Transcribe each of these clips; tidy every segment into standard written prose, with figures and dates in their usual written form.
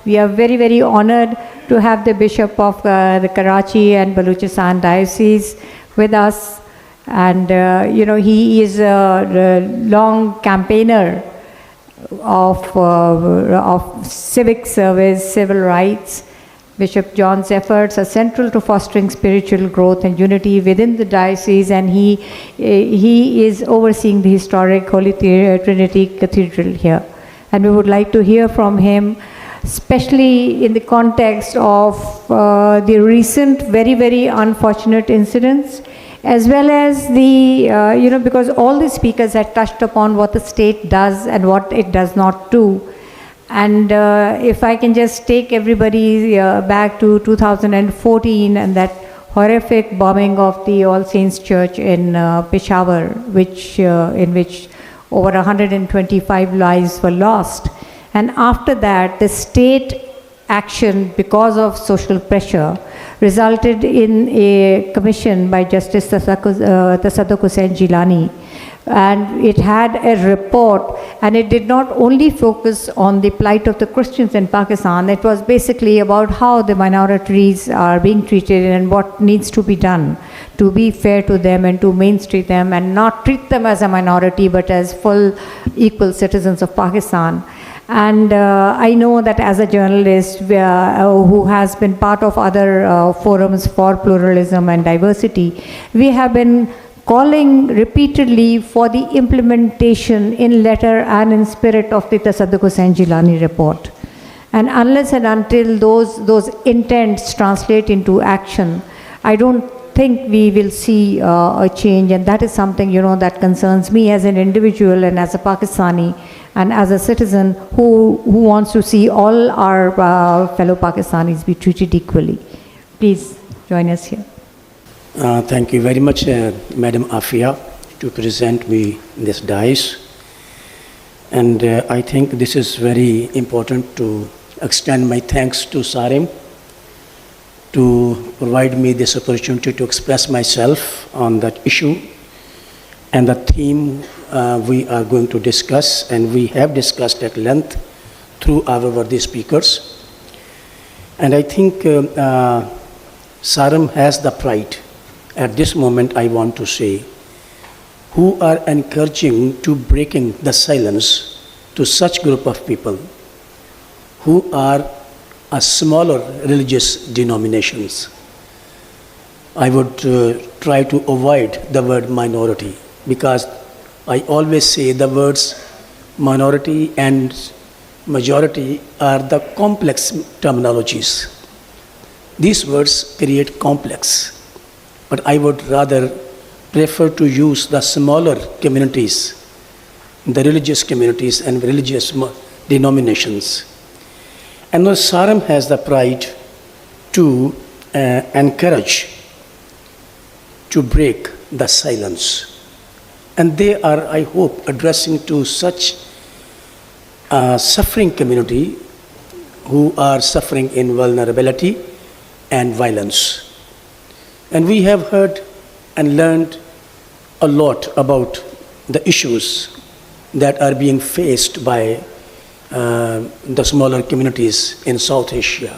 We are very, very honored to have the Bishop of the Karachi and Balochistan Diocese with us. And, he is a long campaigner of civic service, civil rights. Bishop John's efforts are central to fostering spiritual growth and unity within the diocese, and he is overseeing the historic Holy Trinity Cathedral here. And we would like to hear from him, especially in the context of the recent very, very unfortunate incidents, as well as the, because all the speakers had touched upon what the state does and what it does not do. And if I can just take everybody back to 2014 and that horrific bombing of the All Saints Church in Peshawar, in which over 125 lives were lost. And after that, the state action, because of social pressure, resulted in a commission by Justice Tasadduk Hussain Jilani. And it had a report, and it did not only focus on the plight of the Christians in Pakistan. It was basically about how the minorities are being treated and what needs to be done to be fair to them and to mainstream them and not treat them as a minority but as full equal citizens of Pakistan. And I know that as a journalist who has been part of other forums for pluralism and diversity, we have been calling repeatedly for the implementation in letter and in spirit of the Tasadduk Hussain Jilani report. And unless and until those intents translate into action, I don't think we will see a change. And that is something, that concerns me as an individual and as a Pakistani and as a citizen who wants to see all our fellow Pakistanis be treated equally. Please join us here. Thank you very much, Madam Afia, to present me this dice. And I think this is very important to extend my thanks to Sarim to provide me this opportunity to express myself on that issue and the theme we are going to discuss, and we have discussed at length through our worthy speakers. And I think Sarim has the pride. At this moment, I want to say, who are encouraging to breaking the silence to such group of people who are a smaller religious denominations. I would try to avoid the word minority, because I always say the words minority and majority are the complex terminologies. These words create complex. But I would rather prefer to use the smaller communities, the religious communities and religious denominations. And Saram has the pride to encourage, to break the silence. And they are, I hope, addressing to such suffering community who are suffering in vulnerability and violence. And we have heard and learned a lot about the issues that are being faced by the smaller communities in South Asia.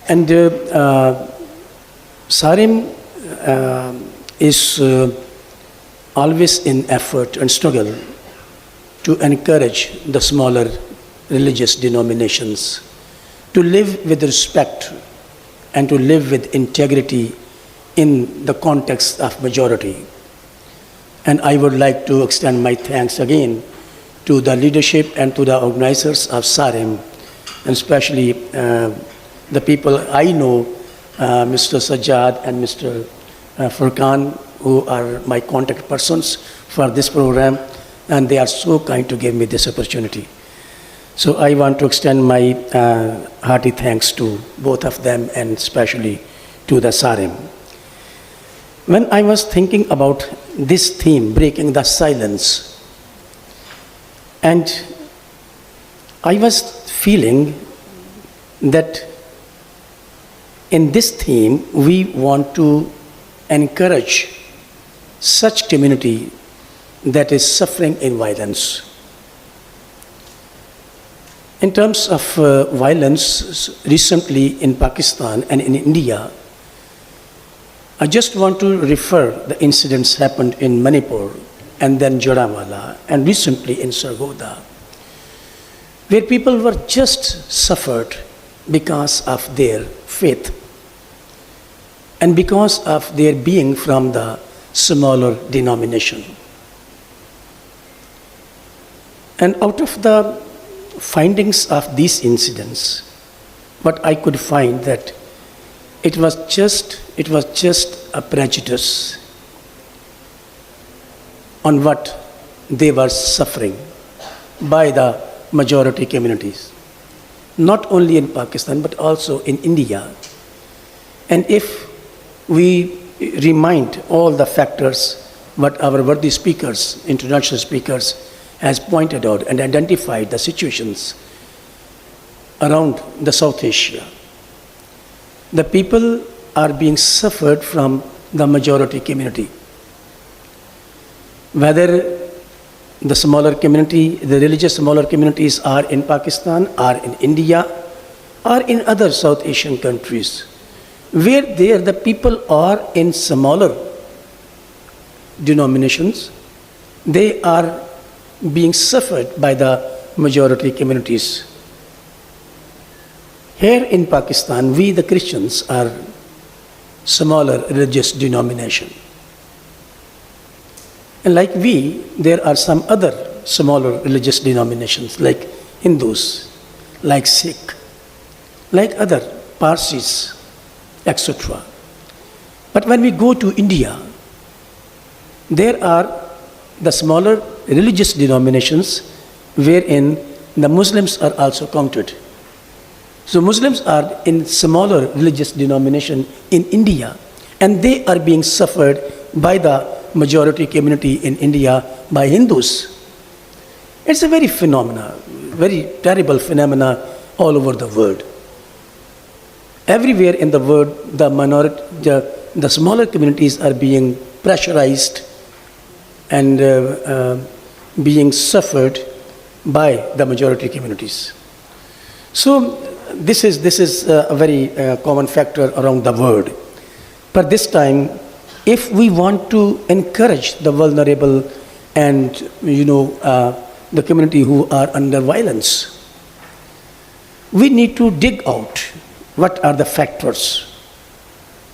And Sarim is always in effort and struggle to encourage the smaller religious denominations to live with respect and to live with integrity in the context of majority. And I would like to extend my thanks again to the leadership and to the organizers of Sarim, and especially the people I know, Mr. Sajjad and Mr. Furqan, who are my contact persons for this program, and they are so kind to give me this opportunity. So I want to extend my hearty thanks to both of them, and especially to the Sarim. When I was thinking about this theme, breaking the silence, and I was feeling that in this theme, we want to encourage such community that is suffering in violence. In terms of violence recently in Pakistan and in India, I just want to refer the incidents happened in Manipur and then Jodhamala and recently in Sargodha, where people were just suffered because of their faith and because of their being from the smaller denomination. And out of the findings of these incidents, what I could find that it was just a prejudice on what they were suffering by the majority communities, not only in Pakistan but also in India. And if we remind all the factors what our worthy speakers, international speakers, has pointed out and identified the situations around the South Asia, the people are being suffered from the majority community. Whether the smaller community, the religious smaller communities are in Pakistan, are in India, or in other South Asian countries, where there the people are in smaller denominations, they are being suffered by the majority communities. Here in Pakistan, we the Christians are smaller religious denomination. And like we, there are some other smaller religious denominations like Hindus, like Sikh, like other Parsis, etc. But when we go to India, there are the smaller religious denominations wherein the Muslims are also counted. So Muslims are in smaller religious denomination in India, and they are being suffered by the majority community in India by Hindus. It's a very very terrible phenomena all over the world. Everywhere in the world, the smaller communities are being pressurized and being suffered by the majority communities. So this is a very common factor around the world. But this time, if we want to encourage the vulnerable and the community who are under violence, we need to dig out what are the factors,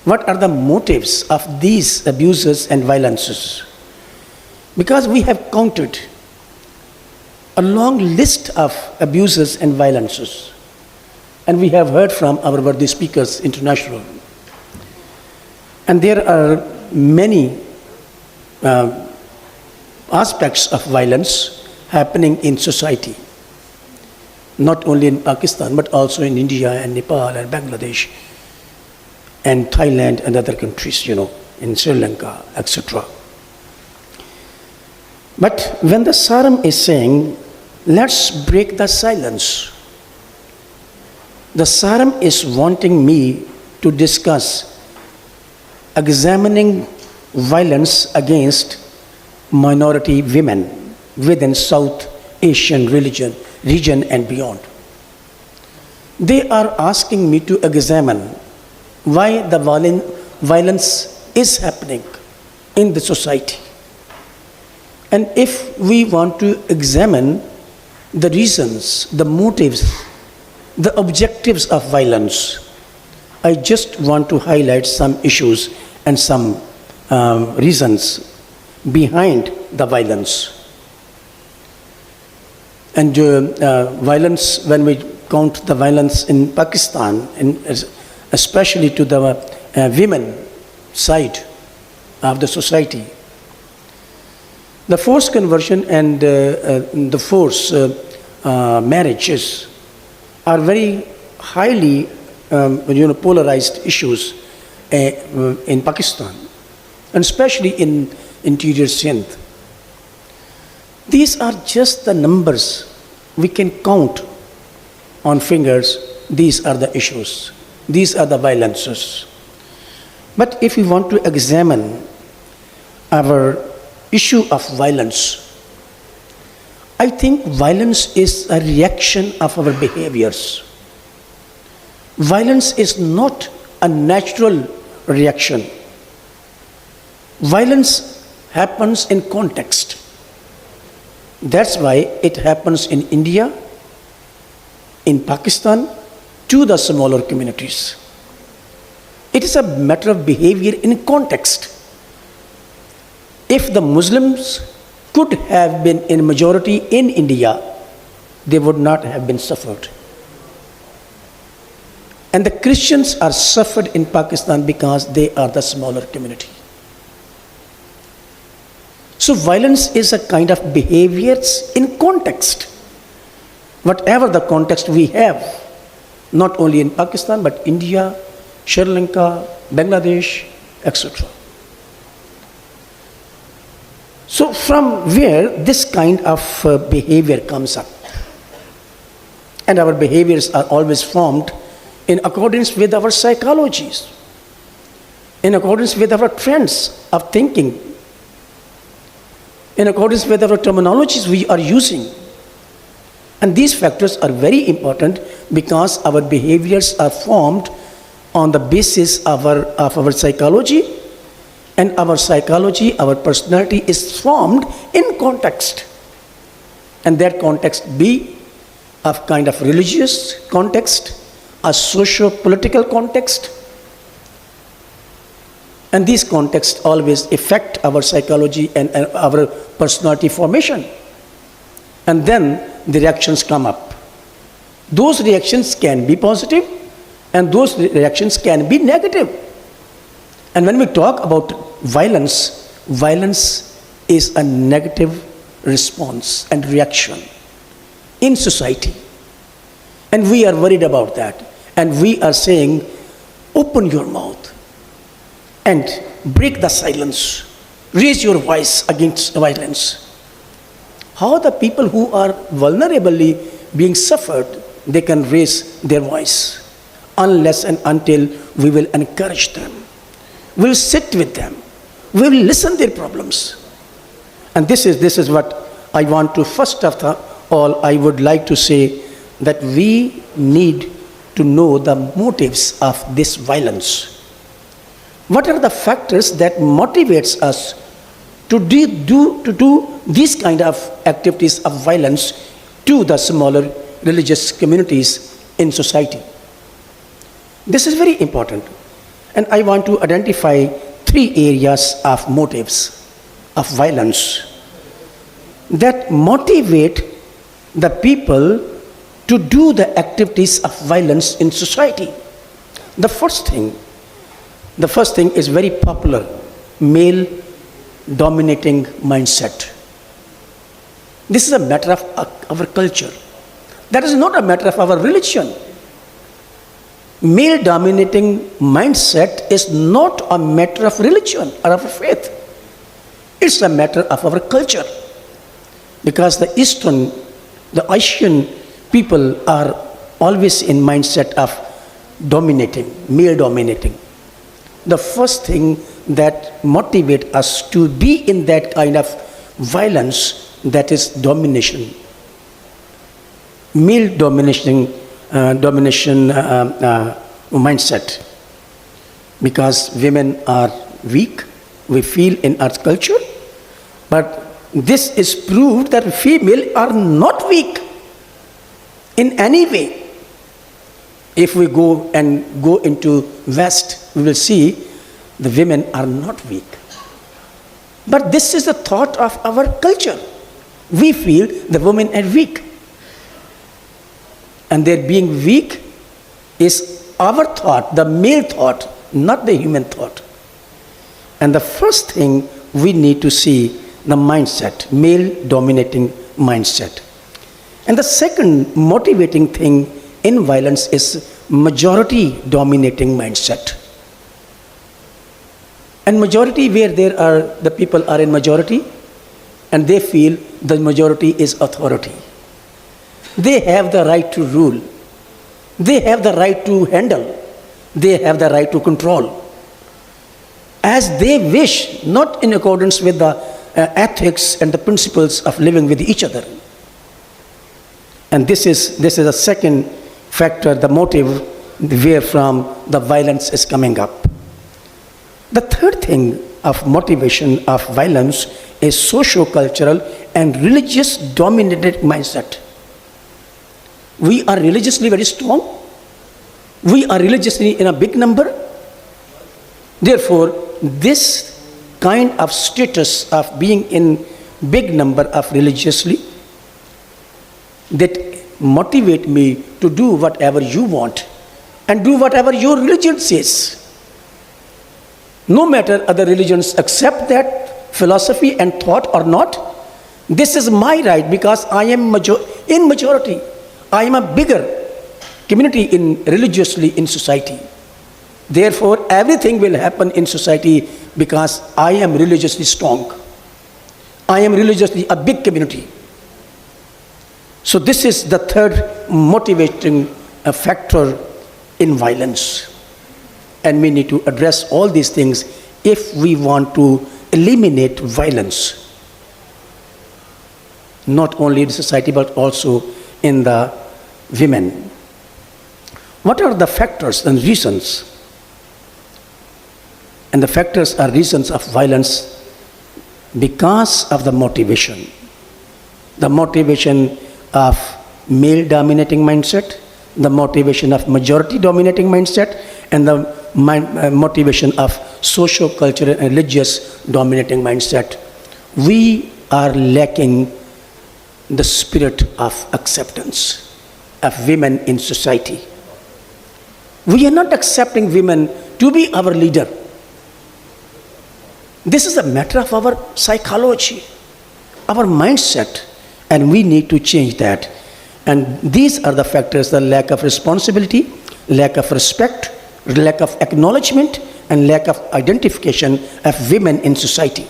what are the motives of these abuses and violences. Because we have counted a long list of abuses and violences, and we have heard from our worthy speakers international. And there are many aspects of violence happening in society, not only in Pakistan, but also in India and Nepal and Bangladesh and Thailand and other countries, in Sri Lanka, etc. But when the Saram is saying, let's break the silence, the Saram is wanting me to discuss examining violence against minority women within South Asian region and beyond. They are asking me to examine why the violence is happening in the society. And if we want to examine the reasons, the motives, the objectives of violence, I just want to highlight some issues and some reasons behind the violence. And violence, when we count the violence in Pakistan, and especially to the women side of the society, the forced conversion and the forced marriages are very highly polarized issues in Pakistan, and especially in interior Sindh. These are just the numbers we can count on fingers. These are the issues. These are the violences. But if we want to examine our issue of violence, I think violence is a reaction of our behaviors. Violence is not a natural reaction. Violence happens in context. That's why it happens in India, in Pakistan, to the smaller communities. It is a matter of behavior in context. If the Muslims could have been in majority in India, they would not have been suffered. And the Christians are suffered in Pakistan because they are the smaller community. So violence is a kind of behaviors in context. Whatever the context we have, not only in Pakistan, but India, Sri Lanka, Bangladesh, etc. So from where this kind of behavior comes up, and our behaviors are always formed in accordance with our psychologies, in accordance with our trends of thinking, in accordance with our terminologies we are using. And these factors are very important because our behaviors are formed on the basis of our psychology, and our psychology, our personality is formed in context. And that context be of kind of religious context, a socio-political context. And these contexts always affect our psychology and our personality formation. And then the reactions come up. Those reactions can be positive and those reactions can be negative. And when we talk about violence, violence is a negative response and reaction in society. And we are worried about that. And we are saying, open your mouth and break the silence. Raise your voice against violence. How the people who are vulnerably being suffered, they can raise their voice unless and until we will encourage them. We will sit with them. We will listen their problems. And this is what I want to, first of all, I would like to say that we need to know the motives of this violence. What are the factors that motivates us to do these kind of activities of violence to the smaller religious communities in society? This is very important. And I want to identify 3 areas of motives of violence that motivate the people to do the activities of violence in society. The first thing is very popular, male dominating mindset. This is a matter of our culture. That is not a matter of our religion. Male dominating mindset is not a matter of religion or of faith. It's a matter of our culture. Because the Asian people are always in mindset of dominating, male dominating. The first thing that motivates us to be in that kind of violence, that is domination. Male domination mindset. Because women are weak, we feel in our culture, but this is proved that female are not weak in any way. If we go into West, we will see the women are not weak. But this is the thought of our culture. We feel the women are weak. And their being weak is our thought, the male thought, not the human thought. And the first thing we need to see, the mindset, male dominating mindset. And the second motivating thing in violence is majority dominating mindset. And majority, where the people are in majority and they feel the majority is authority. They have the right to rule. They have the right to handle. They have the right to control. As they wish, not in accordance with the ethics and the principles of living with each other. And this is a second factor, the motive where from the violence is coming up. The third thing of motivation of violence is socio-cultural and religious dominated mindset. We are religiously very strong. We are religiously in a big number. Therefore, this kind of status of being in big number of religiously that motivate me to do whatever you want and do whatever your religion says. No matter other religions accept that philosophy and thought or not, this is my right because I am in majority. I am a bigger community in religiously in society. Therefore, everything will happen in society because I am religiously strong. I am religiously a big community. So this is the third motivating factor in violence. And we need to address all these things if we want to eliminate violence. Not only in society but also in the women. What are the factors and reasons? And the factors are reasons of violence because of the motivation. The motivation of male dominating mindset, the motivation of majority dominating mindset, and the motivation of socio-cultural and religious dominating mindset. We are lacking the spirit of acceptance of women in society. We are not accepting women to be our leader. This is a matter of our psychology, our mindset, and we need to change that. And these are the factors: the lack of responsibility, lack of respect, lack of acknowledgement, and lack of identification of women in society.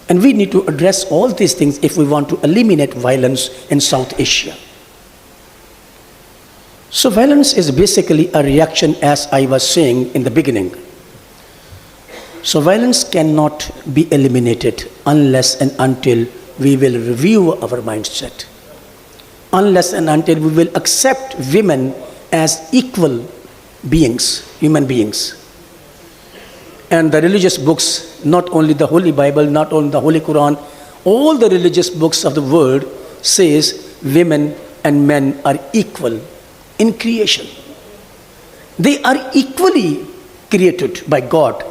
And we need to address all these things if we want to eliminate violence in South Asia. So violence is basically a reaction, as I was saying in the beginning. So violence cannot be eliminated unless and until we will review our mindset. Unless and until we will accept women as equal beings, human beings. And the religious books, not only the Holy Bible, not only the Holy Quran, all the religious books of the world says women and men are equal in creation. They are equally created by God.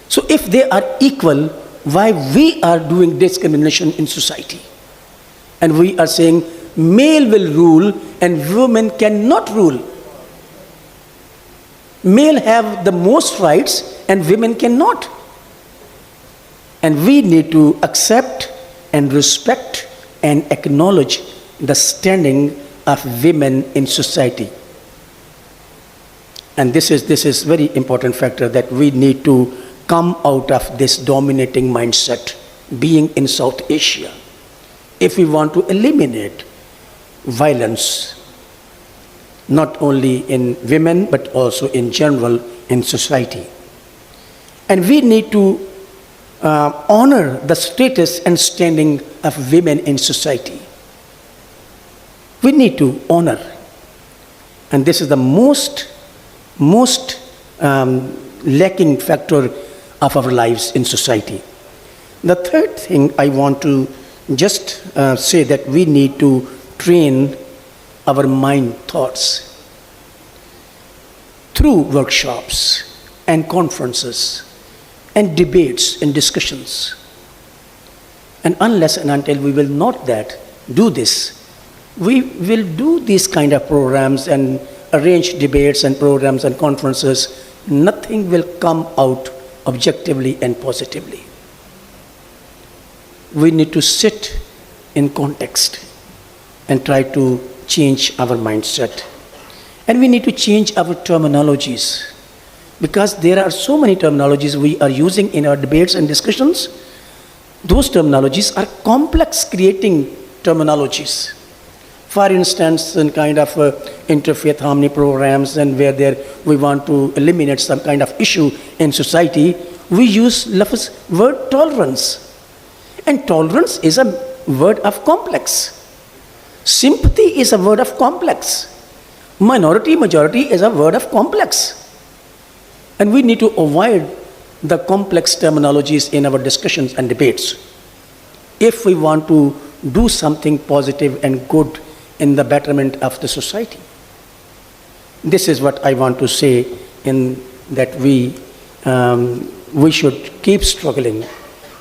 So if they are equal, why we are doing discrimination in society? And we are saying male will rule and women cannot rule. Male have the most rights and women cannot. And we need to accept and respect and acknowledge the standing of women in society. And this is very important factor that we need to come out of this dominating mindset being in South Asia if we want to eliminate violence not only in women but also in general in society. And we need to honor the status and standing of women in society. We need to honor. And this is the most lacking factor of our lives in society. The third thing I want to just say that we need to train our mind thoughts through workshops and conferences and debates and discussions. And unless and until we will not do this, we will do these kind of programs and arrange debates and programs and conferences, nothing will come out objectively and positively. We need to sit in context and try to change our mindset. And we need to change our terminologies, because there are so many terminologies we are using in our debates and discussions. Those terminologies are complex creating terminologies. For instance, in kind of interfaith harmony programs and where we want to eliminate some kind of issue in society, we use the word tolerance. And tolerance is a word of complex. Sympathy is a word of complex. Minority, majority is a word of complex. And we need to avoid the complex terminologies in our discussions and debates if we want to do something positive and good in the betterment of the society. This is what I want to say, in that we should keep struggling,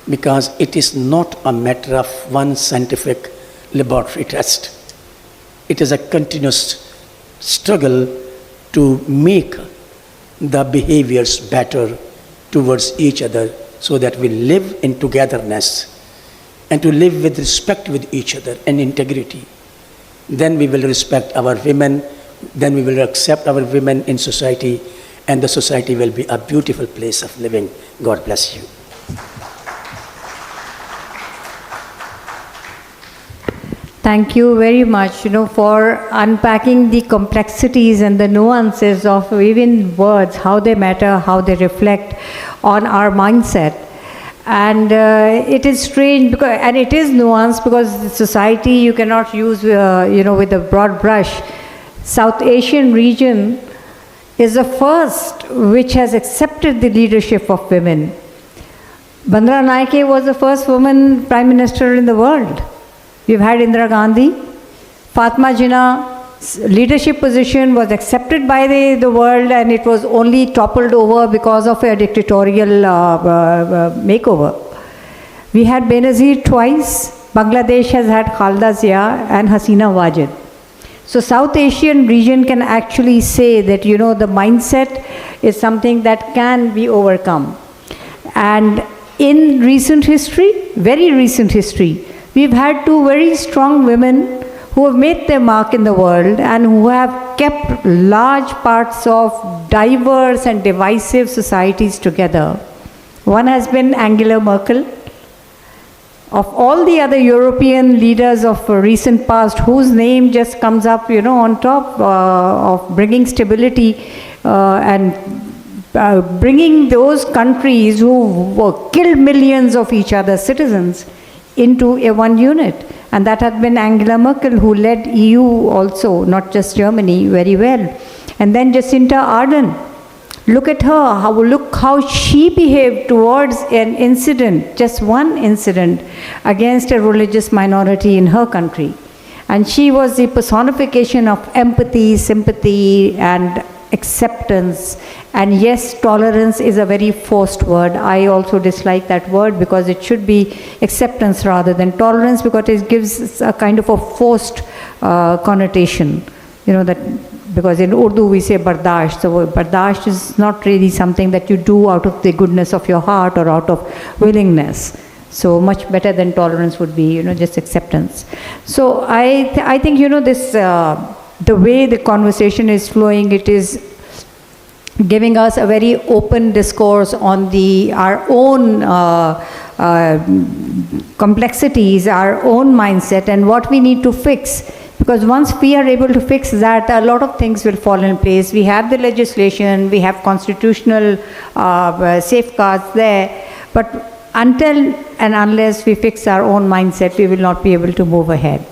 because it is not a matter of one scientific laboratory test. It is a continuous struggle to make the behaviors better towards each other, so that we live in togetherness and to live with respect with each other and integrity. Then we will respect our women, then we will accept our women in society, and the society will be a beautiful place of living. God bless you. Thank you very much, for unpacking the complexities and the nuances of even words, how they matter, how they reflect on our mindset. And it is strange, and it is nuanced, because society you cannot use, with a broad brush. South Asian region is the first which has accepted the leadership of women. Bandra Naike was the first woman prime minister in the world. We've had Indira Gandhi. Fatma Jinnah's leadership position was accepted by the world, and it was only toppled over because of a dictatorial makeover. We had Benazir twice. Bangladesh has had Khalda Zia and Hasina Wajid. So South Asian region can actually say that, the mindset is something that can be overcome. And in recent history, very recent history, we've had two very strong women who have made their mark in the world and who have kept large parts of diverse and divisive societies together. One has been Angela Merkel. Of all the other European leaders of recent past, whose name just comes up, on top of bringing stability and bringing those countries who killed millions of each other's citizens into a one unit. And that had been Angela Merkel, who led EU also, not just Germany, very well. And then Jacinta Ardern. Look at her, look how she behaved towards an incident, just one incident, against a religious minority in her country. And she was the personification of empathy, sympathy, and acceptance. And yes, tolerance is a very forced word. I also dislike that word, because it should be acceptance rather than tolerance, because it gives a kind of a forced connotation, because in Urdu we say bardasht. So bardasht is not really something that you do out of the goodness of your heart or out of willingness. So much better than tolerance would be, just acceptance. So I think, this, the way the conversation is flowing, it is giving us a very open discourse on our own complexities, our own mindset, and what we need to fix. Because once we are able to fix that, a lot of things will fall in place. We have the legislation, we have constitutional safeguards there, but until and unless we fix our own mindset, we will not be able to move ahead.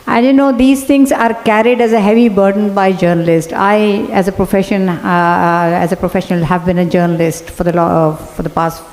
And these things are carried as a heavy burden by journalists. I, as a professional, have been a journalist for the past